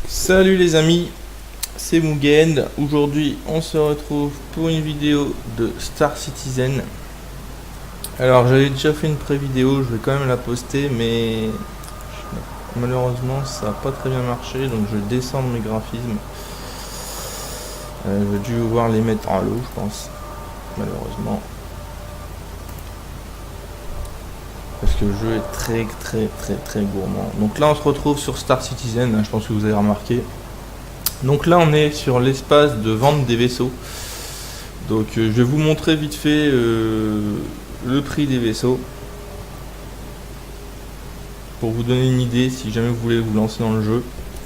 Salut les amis, c'est Mugen. Aujourd'hui on se retrouve pour une vidéo de Star Citizen. Alors j'avais déjà fait une pré-vidéo, je vais quand même la poster, mais malheureusement ça n'a pas très bien marché, donc je vais descendre mes graphismes. J'ai dû voir les mettre en lot, je pense, malheureusement. Parce que le jeu est très gourmand. Donc là on se retrouve sur Star Citizen, hein, je pense que vous avez remarqué. Donc là on est sur l'espace de vente des vaisseaux. Donc je vais vous montrer vite fait le prix des vaisseaux. Pour vous donner une idée si jamais vous voulez vous lancer dans le jeu.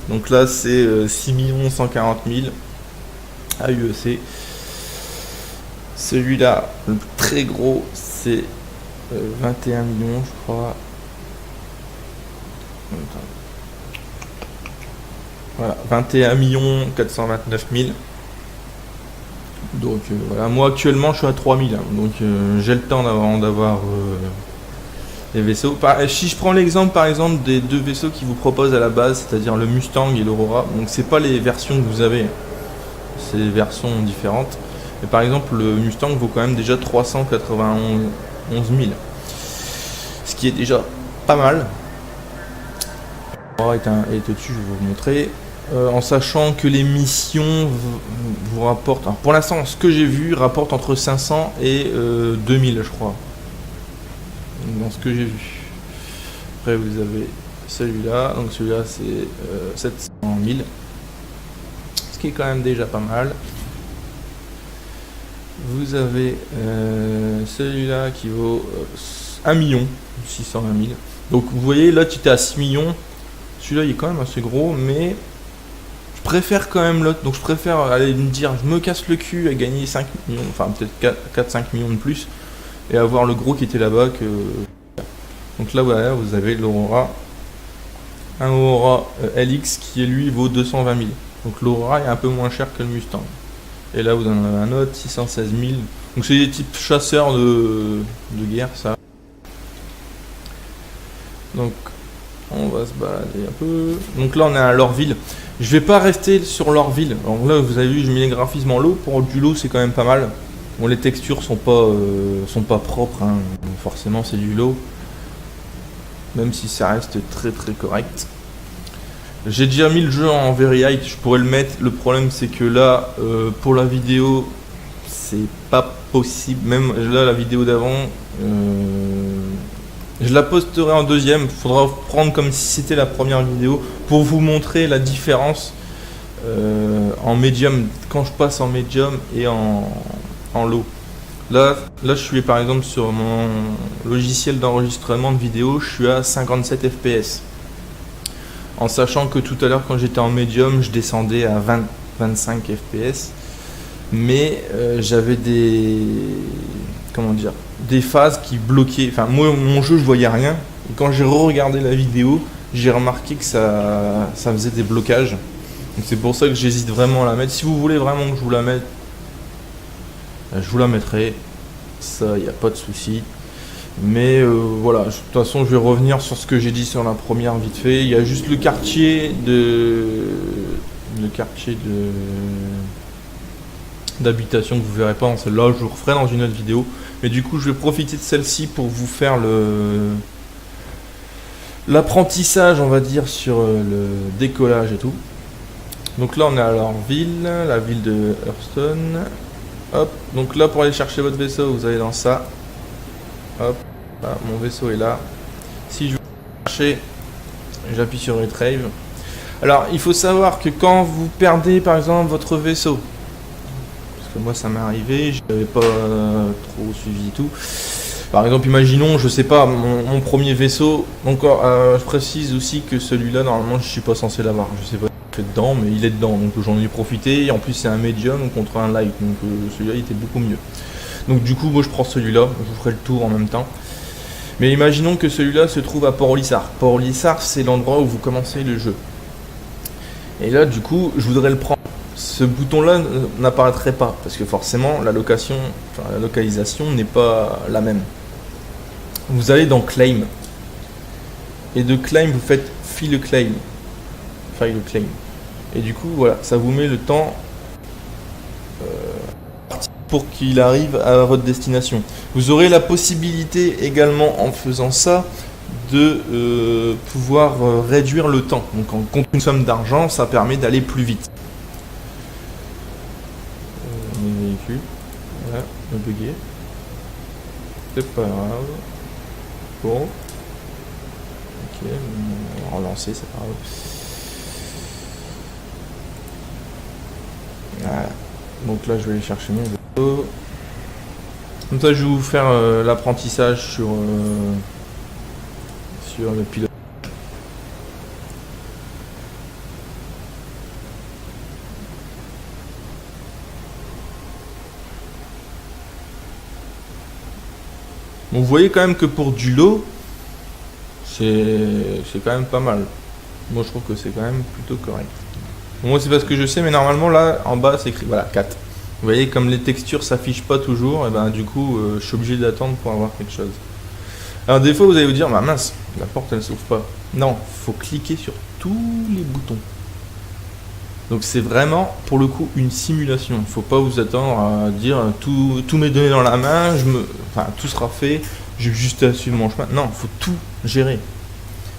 Donc là c'est 6 140 000 AUEC. Celui-là, le très gros, c'est 21 millions je crois. Voilà, 21 429 000. Donc voilà, moi actuellement je suis à 3000 hein, donc j'ai le temps d'avoir les vaisseaux. Si je prends l'exemple par exemple des deux vaisseaux qui vous proposent à la base, c'est-à-dire le Mustang et l'Aurora, donc c'est pas les versions que vous avez, c'est des versions différentes. Et par exemple le Mustang vaut quand même déjà 391 000, ce qui est déjà pas mal. L'Aurora est au-dessus, je vais vous montrer. En sachant que les missions vous rapportent, alors pour l'instant ce que j'ai vu rapporte entre 500 et 2000 je crois, dans ce que j'ai vu. Après vous avez celui-là, donc celui-là c'est 700 000, ce qui est quand même déjà pas mal. Vous avez celui-là qui vaut 1 620 000. Donc vous voyez là tu étais à 6 millions, celui-là il est quand même assez gros, mais je préfère quand même l'autre, donc je préfère aller me dire je me casse le cul à gagner 5 millions, enfin peut-être 4-5 millions de plus et avoir le gros qui était là-bas que... Donc là voilà, vous avez l'Aurora, un Aurora LX qui lui vaut 220 000, donc l'Aurora est un peu moins cher que le Mustang. Et là vous en avez un autre 616 000, donc c'est des types chasseurs de guerre ça. Donc on va se balader un peu. Donc là on est à Lorville. Je vais pas rester sur Lorville. Donc là vous avez vu, j'ai mis les graphismes en lot. Pour du lot c'est quand même pas mal. Bon, les textures sont pas propres, hein. Forcément c'est du lot. Même si ça reste très correct. J'ai déjà mis le jeu en very high, je pourrais le mettre. Le problème c'est que là pour la vidéo c'est pas possible. Même là la vidéo d'avant je la posterai en deuxième, il faudra prendre comme si c'était la première vidéo pour vous montrer la différence en médium, quand je passe en médium et en low. Là je suis par exemple sur mon logiciel d'enregistrement de vidéo, je suis à 57 fps. En sachant que tout à l'heure quand j'étais en médium, je descendais à 25 fps. Mais j'avais des phases qui bloquaient, enfin moi mon jeu je voyais rien, et quand j'ai re-regardé la vidéo j'ai remarqué que ça faisait des blocages, donc c'est pour ça que j'hésite vraiment à la mettre. Si vous voulez vraiment que je vous la mette, je vous la mettrai, ça y a pas de souci. Mais voilà, de toute façon je vais revenir sur ce que j'ai dit sur la première vite fait. Il y a juste le quartier d'habitation que vous verrez pas dans celle-là, je vous referai dans une autre vidéo, mais du coup je vais profiter de celle-ci pour vous faire l'apprentissage on va dire sur le décollage et tout. Donc là on est à Lorville, la ville de Hurston. Hop, donc là pour aller chercher votre vaisseau vous allez dans ça. Hop, là, mon vaisseau est là. Si je veux chercher, j'appuie sur Retrieve. Alors il faut savoir que quand vous perdez par exemple votre vaisseau, moi ça m'est arrivé, je n'avais pas trop suivi tout. Par exemple imaginons, je sais pas, mon premier vaisseau, encore je précise aussi que celui-là normalement je suis pas censé l'avoir, je sais pas ce qu'il fait dedans, mais il est dedans, donc j'en ai profité, et en plus c'est un médium contre un light, donc celui-là il était beaucoup mieux. Donc du coup moi je prends celui-là, je vous ferai le tour en même temps. Mais imaginons que celui-là se trouve à Port-Lissard. Port-Lissard c'est l'endroit où vous commencez le jeu. Et là du coup je voudrais le prendre. ce bouton-là n'apparaîtrait pas, parce que forcément la localisation n'est pas la même. Vous allez dans Claim, et de Claim vous faites File Claim, et du coup voilà, ça vous met le temps pour qu'il arrive à votre destination. Vous aurez la possibilité également en faisant ça de pouvoir réduire le temps. Donc contre une somme d'argent, ça permet d'aller plus vite. Les véhicules, voilà, le bugué. C'est pas grave. Bon. Ok, on va relancer, c'est pas grave. Voilà. Donc là, je vais aller chercher mon vélo. Comme ça, je vais vous faire l'apprentissage sur le pilote. Bon, vous voyez quand même que pour du lot, c'est quand même pas mal. Moi, je trouve que c'est quand même plutôt correct. Bon, moi, c'est parce que je sais, mais normalement, là, en bas, c'est écrit, voilà, 4. Vous voyez, comme les textures s'affichent pas toujours, et ben du coup, je suis obligé d'attendre pour avoir quelque chose. Alors des fois, vous allez vous dire, bah mince, la porte, elle s'ouvre pas. Non, faut cliquer sur tous les boutons. Donc c'est vraiment, pour le coup, une simulation. Il faut pas vous attendre à dire, tout m'est donné dans la main, tout sera fait, j'ai juste à suivre mon chemin. Non, il faut tout gérer.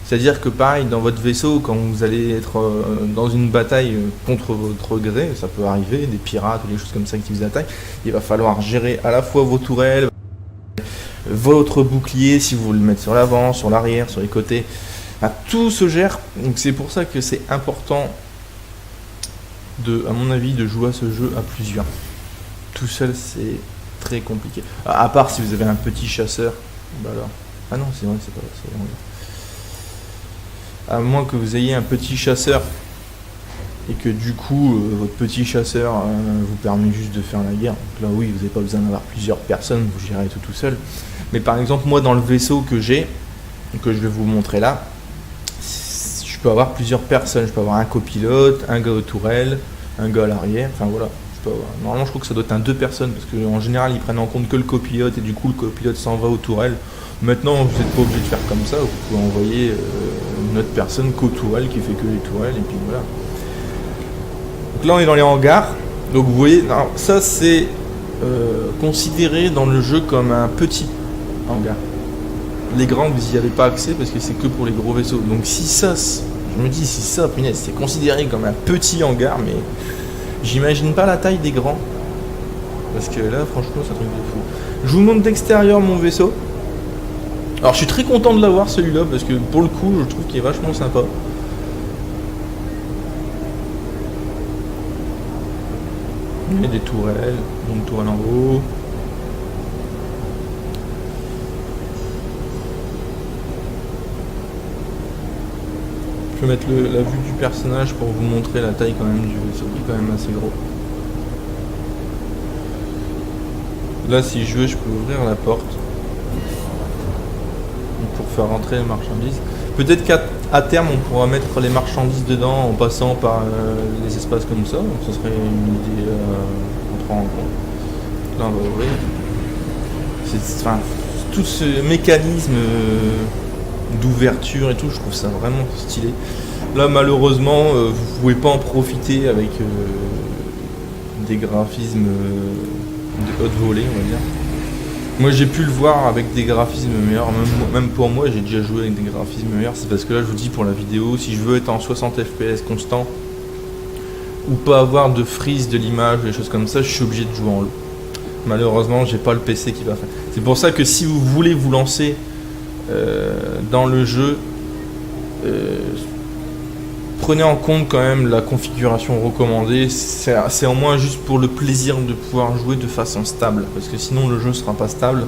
C'est-à-dire que pareil, dans votre vaisseau, quand vous allez être dans une bataille contre votre gré, ça peut arriver, des pirates ou des choses comme ça qui vous attaquent, il va falloir gérer à la fois vos tourelles, votre bouclier, si vous voulez le mettre sur l'avant, sur l'arrière, sur les côtés. Tout se gère, donc c'est pour ça que c'est important, à mon avis, de jouer à ce jeu à plusieurs. Tout seul, c'est très compliqué. À part si vous avez un petit chasseur, bah alors... Ah non, c'est vrai, c'est pas... À moins que vous ayez un petit chasseur et que du coup votre petit chasseur vous permet juste de faire la guerre. Donc là oui, vous n'avez pas besoin d'avoir plusieurs personnes, vous gérez tout seul. Mais par exemple moi dans le vaisseau que j'ai, que je vais vous montrer là, je peux avoir plusieurs personnes. Je peux avoir un copilote, un gars aux tourelles, un gars à l'arrière, enfin voilà. Normalement je trouve que ça doit être un 2 personnes parce qu'en général ils prennent en compte que le copilote et du coup le copilote s'en va aux tourelles. Maintenant vous n'êtes pas obligé de faire comme ça, vous pouvez envoyer une autre personne qu'aux tourelles qui fait que les tourelles et puis voilà. Donc là on est dans les hangars, donc vous voyez, non, ça c'est considéré dans le jeu comme un petit hangar. Les grands vous n'y avez pas accès parce que c'est que pour les gros vaisseaux. Donc si ça, je me dis si ça, punaise, c'est considéré comme un petit hangar, mais j'imagine pas la taille des grands. Parce que là franchement c'est un truc de fou. Je vous montre d'extérieur mon vaisseau. Alors je suis très content de l'avoir celui-là parce que pour le coup je trouve qu'il est vachement sympa. Il y a des tourelles, donc une tourelle en haut. Je vais mettre la vue du personnage pour vous montrer la taille quand même du vaisseau qui est quand même assez gros. Là si je veux je peux ouvrir la porte pour faire rentrer les marchandises. Peut-être qu'à terme on pourra mettre les marchandises dedans en passant par les espaces comme ça, donc ce serait une idée à prendre en compte. Là on va ouvrir. Tout ce mécanisme d'ouverture et tout, je trouve ça vraiment stylé. Là malheureusement vous pouvez pas en profiter avec des graphismes de haute volée on va dire. Moi j'ai pu le voir avec des graphismes meilleurs, même pour moi j'ai déjà joué avec des graphismes meilleurs, c'est parce que là je vous dis pour la vidéo, si je veux être en 60 fps constant ou pas avoir de freeze de l'image, des choses comme ça, je suis obligé de jouer en low. Malheureusement j'ai pas le PC qui va faire. C'est pour ça que si vous voulez vous lancer dans le jeu, prenez en compte quand même la configuration recommandée, c'est au moins juste pour le plaisir de pouvoir jouer de façon stable, parce que sinon le jeu sera pas stable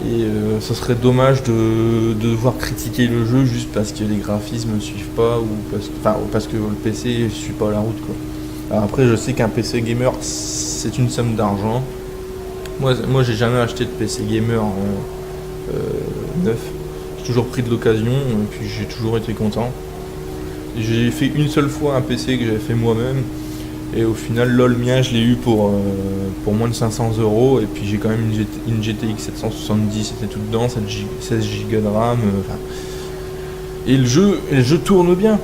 et ça serait dommage de devoir critiquer le jeu juste parce que les graphismes ne suivent pas ou parce que le PC ne suit pas la route quoi. Alors après je sais qu'un PC gamer c'est une somme d'argent. Moi j'ai jamais acheté de PC gamer neuf, j'ai toujours pris de l'occasion et puis j'ai toujours été content. J'ai fait une seule fois un PC que j'avais fait moi-même Et au final, là, le mien, je l'ai eu pour moins de 500 €. Et puis j'ai quand même une GTX 770, c'était tout dedans, 16 Go de RAM. Et le jeu tourne bien.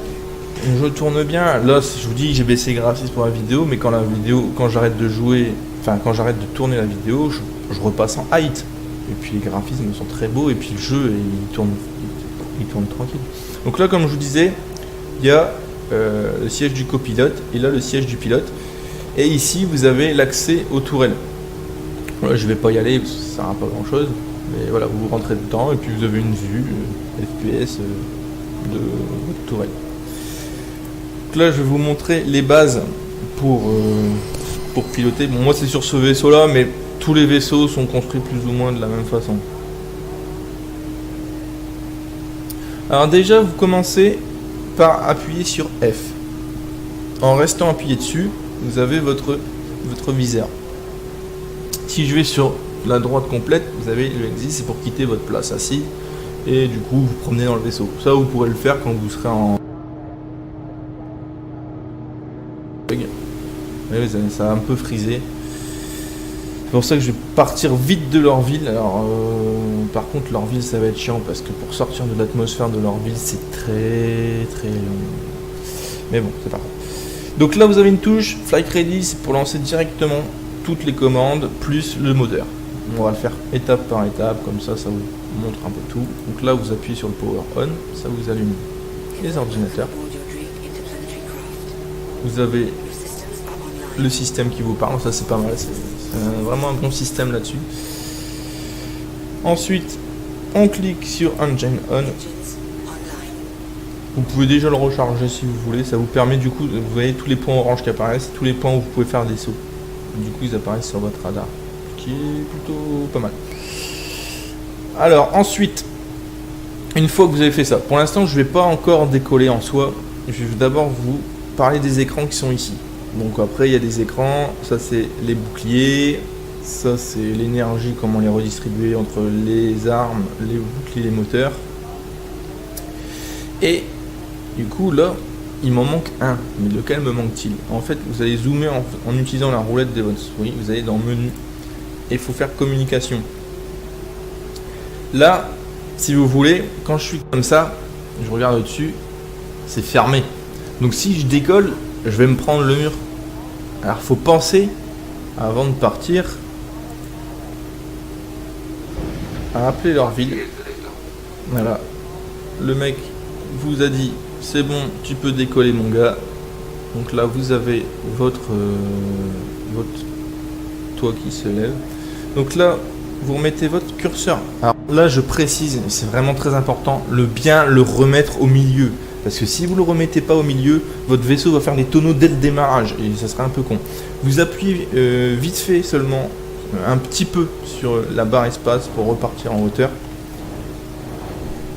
Le jeu tourne bien. Là, je vous dis, j'ai baissé les graphismes pour la vidéo, mais quand j'arrête de jouer, quand j'arrête de tourner la vidéo, je repasse en height. Et puis les graphismes sont très beaux, et puis le jeu, il tourne tranquille. Donc là, comme je vous disais, il y a le siège du copilote, et là le siège du pilote. Et ici, vous avez l'accès aux tourelles. Voilà, je vais pas y aller, parce que ça sert à pas grand chose. Mais voilà, vous rentrez dedans, et puis vous avez une vue FPS de votre tourelle. Donc là, je vais vous montrer les bases pour piloter. Bon, moi c'est sur ce vaisseau là, mais tous les vaisseaux sont construits plus ou moins de la même façon. Alors déjà, vous commencez par appuyer sur F. En restant appuyé dessus, vous avez votre viseur. Si je vais sur la droite complète, vous avez le exit, c'est pour quitter votre place assis. Et du coup, vous promenez dans le vaisseau. Ça, vous pourrez le faire quand vous serez en... Oui, ça a un peu frisé. C'est pour ça que je vais partir vite de leur ville. Alors, par contre, leur ville, ça va être chiant parce que pour sortir de l'atmosphère de leur ville, c'est très très long. Mais bon, c'est parti. Donc là, vous avez une touche Flight Ready, c'est pour lancer directement toutes les commandes plus le moteur. On va le faire étape par étape, comme ça vous montre un peu tout. Donc là, vous appuyez sur le Power On, ça vous allume les ordinateurs. Vous avez le système qui vous parle, ça c'est pas mal, c'est vraiment un bon système là-dessus. Ensuite, on clique sur Engine On. Vous pouvez déjà le recharger si vous voulez, ça vous permet du coup, vous voyez tous les points orange qui apparaissent, tous les points où vous pouvez faire des sauts. Du coup, ils apparaissent sur votre radar, ce qui est plutôt pas mal. Alors ensuite, une fois que vous avez fait ça, pour l'instant je ne vais pas encore décoller en soi, je vais d'abord vous parler des écrans qui sont ici. Donc après il y a des écrans, ça c'est les boucliers, ça c'est l'énergie, comment les redistribuer entre les armes, les boucliers, les moteurs. Et du coup là, il m'en manque un, mais lequel me manque-t-il? En fait, vous allez zoomer en utilisant la roulette de votre souris, vous allez dans menu, et il faut faire communication. Là, si vous voulez, quand je suis comme ça, je regarde au-dessus, c'est fermé. Donc si je décolle, je vais me prendre le mur. Alors faut penser, avant de partir, à appeler leur ville. Voilà. Le mec vous a dit, c'est bon, tu peux décoller mon gars. Donc là, vous avez votre toit qui se lève. Donc là, vous remettez votre curseur. Alors là, je précise, c'est vraiment très important, bien le remettre au milieu. Parce que si vous ne le remettez pas au milieu, votre vaisseau va faire des tonneaux dès le démarrage et ça serait un peu con. Vous appuyez vite fait seulement un petit peu sur la barre espace pour repartir en hauteur.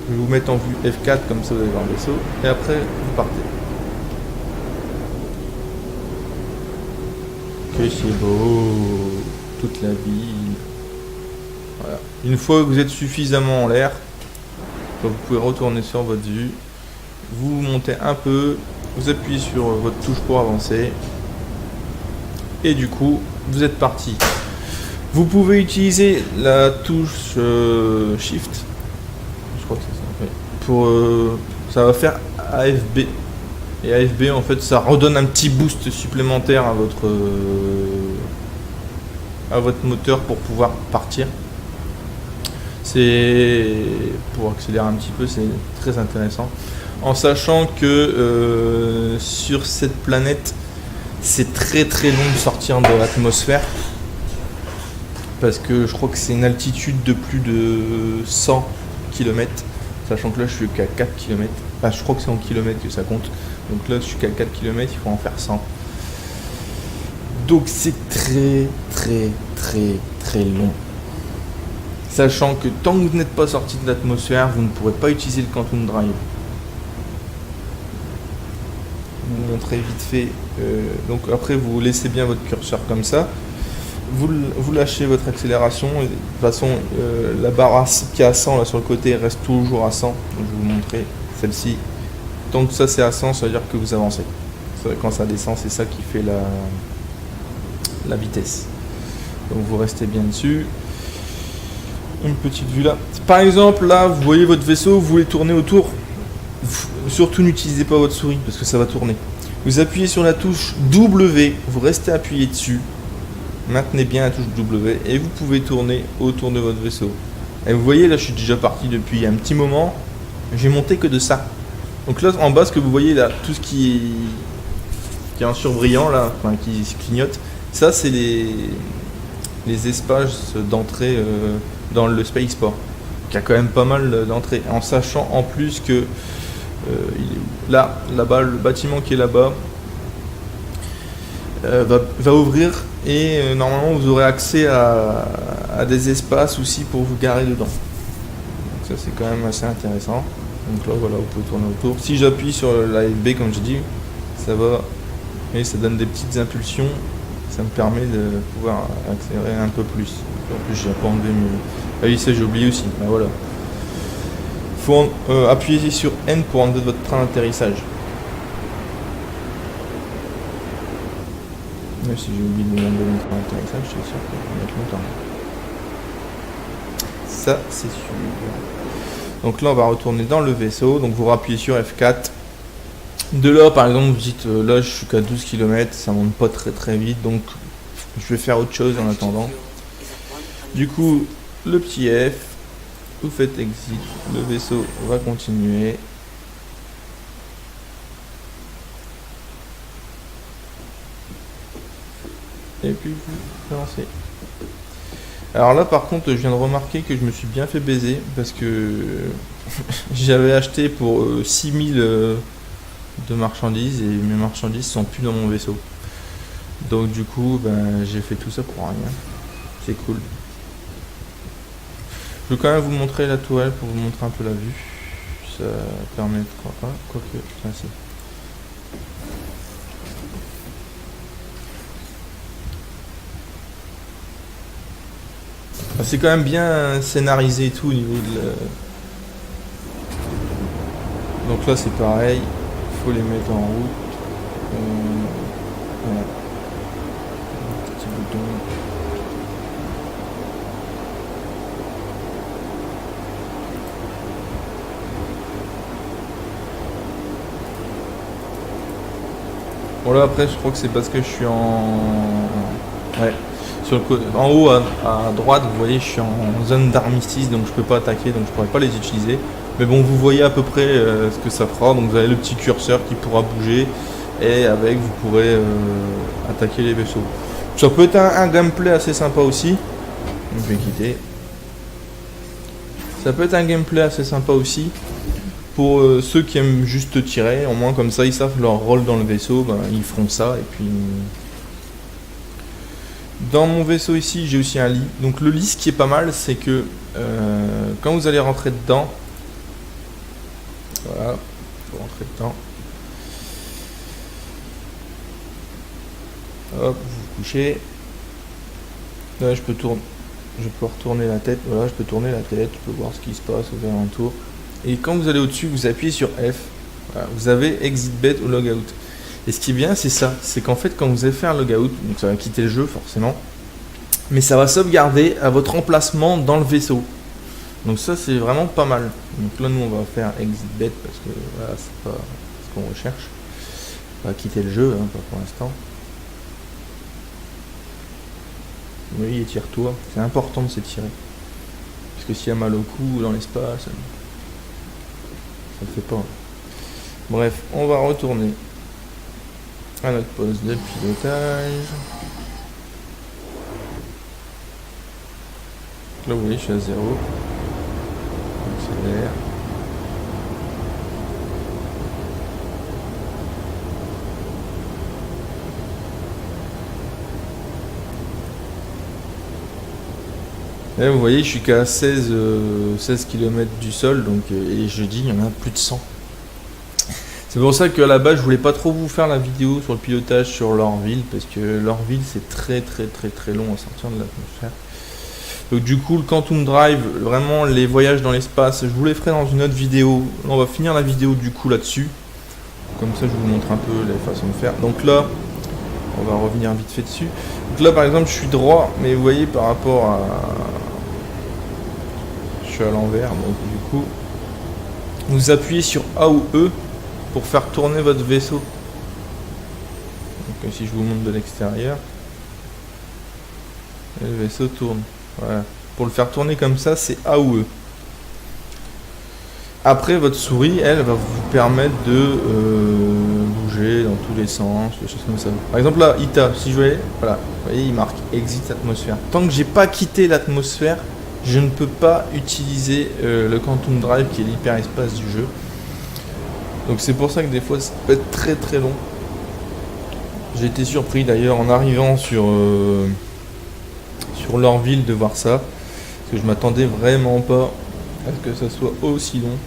Je vais vous mettre en vue F4, comme ça vous allez voir le vaisseau. Et après, vous partez. Que c'est beau, toute la ville. Voilà. Une fois que vous êtes suffisamment en l'air, vous pouvez retourner sur votre vue. Vous montez un peu, vous appuyez sur votre touche pour avancer. Et du coup, vous êtes parti. Vous pouvez utiliser la touche Shift. Je crois que c'est ça. Oui. Ça va faire AFB. Et AFB, en fait, ça redonne un petit boost supplémentaire à votre moteur pour pouvoir partir. C'est pour accélérer un petit peu, c'est très intéressant. En sachant que sur cette planète, c'est très très long de sortir de l'atmosphère. Parce que je crois que c'est une altitude de plus de 100 km. Sachant que là, je suis qu'à 4 km. Enfin, je crois que c'est en kilomètres que ça compte. Donc là, je suis qu'à 4 km, il faut en faire 100. Donc c'est très très très très long. Sachant que tant que vous n'êtes pas sorti de l'atmosphère, vous ne pourrez pas utiliser le Quantum Drive. Vous montrez vite fait. Donc après, vous laissez bien votre curseur comme ça. Vous lâchez votre accélération. Et de toute façon, la barre qui est à 100 là sur le côté reste toujours à 100. Donc je vais vous montrer celle-ci. Tant que ça c'est à 100, ça veut dire que vous avancez. Quand ça descend, c'est ça qui fait la vitesse. Donc vous restez bien dessus. Une petite vue là. Par exemple, là, vous voyez votre vaisseau, vous voulez tourner autour. Surtout n'utilisez pas votre souris parce que ça va tourner. Vous appuyez sur la touche W, vous restez appuyé dessus. Maintenez bien la touche W et vous pouvez tourner autour de votre vaisseau. Et vous voyez, là, je suis déjà parti depuis un petit moment. J'ai monté que de ça. Donc là, en bas, ce que vous voyez là, tout ce qui est en surbrillant là, enfin qui clignote, ça c'est les espaces d'entrée dans le spaceport. Il y a quand même pas mal d'entrées, en sachant en plus que là-bas, le bâtiment qui est là-bas va ouvrir et normalement vous aurez accès à des espaces aussi pour vous garer dedans. Donc ça c'est quand même assez intéressant. Donc là voilà, vous pouvez tourner autour. Si j'appuie sur la FB comme j'ai dit, ça va et ça donne des petites impulsions. Ça me permet de pouvoir accélérer un peu plus. En plus j'ai pas enlevé mes... Ah oui, ça j'ai oublié aussi. Ben voilà. Il faut appuyer sur N pour enlever votre train d'atterrissage. Même si j'ai oublié de enlever mon train d'atterrissage, je suis sûr qu'on va mettre longtemps. Ça c'est sûr. Donc là on va retourner dans le vaisseau. Donc vous rappuyez sur F4. De là par exemple vous dites là je suis qu'à 12 km, ça monte pas très vite, donc je vais faire autre chose en attendant. Du coup le petit F, vous faites exit, le vaisseau va continuer. Et puis vous lancez. Alors là par contre je viens de remarquer que je me suis bien fait baiser parce que j'avais acheté pour 6000 de marchandises et mes marchandises sont plus dans mon vaisseau. Donc du coup ben, j'ai fait tout ça pour rien. C'est cool. Je vais quand même vous montrer la tourelle pour vous montrer un peu la vue. Ça permettra pas, quoique, ça c'est. C'est quand même bien scénarisé et tout au niveau de la... Donc là c'est pareil, il faut les mettre en route. Voilà. Petit bouton. Bon là après je crois que c'est parce que je suis en... Ouais. Sur le en haut à droite vous voyez je suis en zone d'armistice donc je peux pas attaquer donc je pourrais pas les utiliser. Mais bon vous voyez à peu près ce que ça fera. Donc vous avez le petit curseur qui pourra bouger et avec vous pourrez attaquer les vaisseaux. Ça peut être un gameplay assez sympa aussi. Je vais quitter. Ça peut être un gameplay assez sympa aussi. Pour ceux qui aiment juste tirer, au moins comme ça ils savent leur rôle dans le vaisseau, ben, ils feront ça et puis... Dans mon vaisseau ici j'ai aussi un lit. Donc le lit ce qui est pas mal c'est que quand vous allez rentrer dedans, voilà, vous rentrez dedans, hop, vous vous couchez. Là je peux retourner la tête, voilà, je peux tourner la tête, je peux voir ce qui se passe aux alentours. Et quand vous allez au-dessus, vous appuyez sur F, voilà, vous avez Exit Bed ou Logout. Et ce qui est bien, c'est ça, c'est qu'en fait, quand vous allez faire un logout, donc ça va quitter le jeu forcément, mais ça va sauvegarder à votre emplacement dans le vaisseau. Donc ça, c'est vraiment pas mal. Donc là, nous, on va faire Exit Bed parce que voilà, c'est pas ce qu'on recherche. On va quitter le jeu, hein, pas pour l'instant. Oui, étire-toi. C'est important de s'étirer. Parce que s'il y a mal au cou dans l'espace, ça ne fait pas. Bref, on va retourner à notre poste de pilotage. Là vous voyez je suis à 0. On accélère. Là vous voyez je suis qu'à 16 km du sol donc, et je dis il y en a plus de 100. C'est pour ça qu'à la base je voulais pas trop vous faire la vidéo sur le pilotage sur l'Orville parce que l'Orville c'est très long à sortir de l'atmosphère. Donc du coup le Quantum Drive, vraiment les voyages dans l'espace, je vous les ferai dans une autre vidéo. On va finir la vidéo du coup là-dessus. comme ça je vous montre un peu les façons de faire. Donc là, on va revenir vite fait dessus. Donc là par exemple je suis droit, mais vous voyez par rapport à... Je suis à l'envers, donc du coup, vous appuyez sur A ou E pour faire tourner votre vaisseau. Donc si je vous montre de l'extérieur, le vaisseau tourne. Voilà. Pour le faire tourner comme ça, c'est A ou E. Après, votre souris, elle, va vous permettre de bouger dans tous les sens, des choses comme ça. Par exemple, là, ITA, si je vais, voilà, vous voyez, il marque Exit atmosphère. Tant que j'ai pas quitté l'atmosphère, je ne peux pas utiliser le Quantum Drive, qui est l'hyperespace du jeu. Donc c'est pour ça que des fois, ça peut être très très long. J'ai été surpris d'ailleurs en arrivant sur Lorville de voir ça, parce que je m'attendais vraiment pas à ce que ça soit aussi long.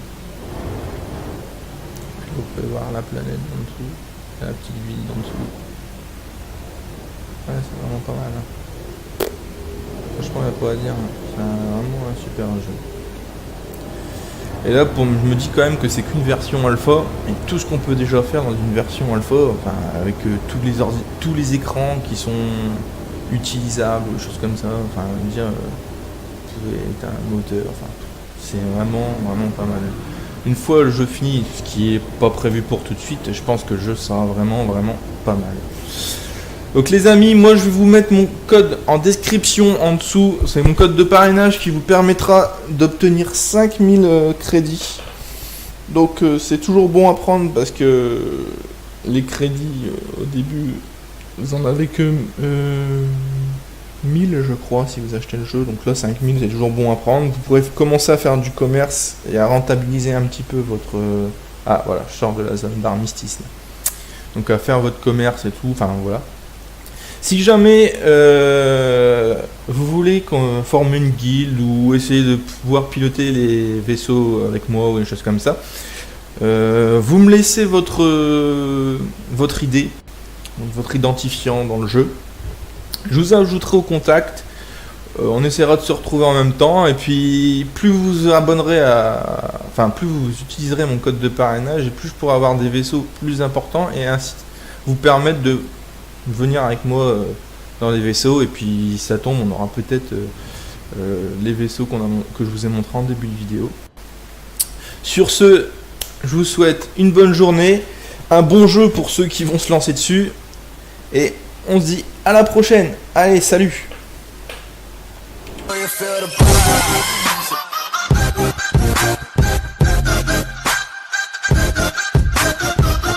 Vous pouvez voir la planète en dessous, la petite ville en dessous. Ouais, c'est vraiment pas mal. Hein. Franchement, il n'y a pas à dire. C'est vraiment un super jeu. Et là, je me dis quand même que c'est qu'une version alpha, et tout ce qu'on peut déjà faire dans une version alpha, enfin, avec tous les écrans qui sont utilisables, choses comme ça, enfin, dire, vous pouvez éteindre un moteur, enfin, c'est vraiment pas mal. Une fois le jeu fini, ce qui est pas prévu pour tout de suite, je pense que le jeu sera vraiment pas mal. Donc les amis, moi je vais vous mettre mon code en description en dessous. C'est mon code de parrainage qui vous permettra d'obtenir 5000 crédits. Donc c'est toujours bon à prendre parce que les crédits au début, vous en avez que 1000 je crois si vous achetez le jeu. Donc là 5000 c'est toujours bon à prendre. Vous pourrez commencer à faire du commerce et à rentabiliser un petit peu votre... Ah voilà, je sors de la zone d'armistice. Donc à faire votre commerce et tout, enfin voilà. Si jamais vous voulez qu'on forme une guilde ou essayer de pouvoir piloter les vaisseaux avec moi ou des choses comme ça, vous me laissez votre idée, votre identifiant dans le jeu. Je vous ajouterai au contact. On essaiera de se retrouver en même temps. Et puis plus vous vous abonnerez plus vous utiliserez mon code de parrainage et plus je pourrai avoir des vaisseaux plus importants et ainsi vous permettre de venir avec moi dans les vaisseaux. Et puis ça tombe, on aura peut-être les vaisseaux que je vous ai montré en début de vidéo. Sur ce, je vous souhaite une bonne journée, un bon jeu pour ceux qui vont se lancer dessus et on se dit à la prochaine. Allez, salut.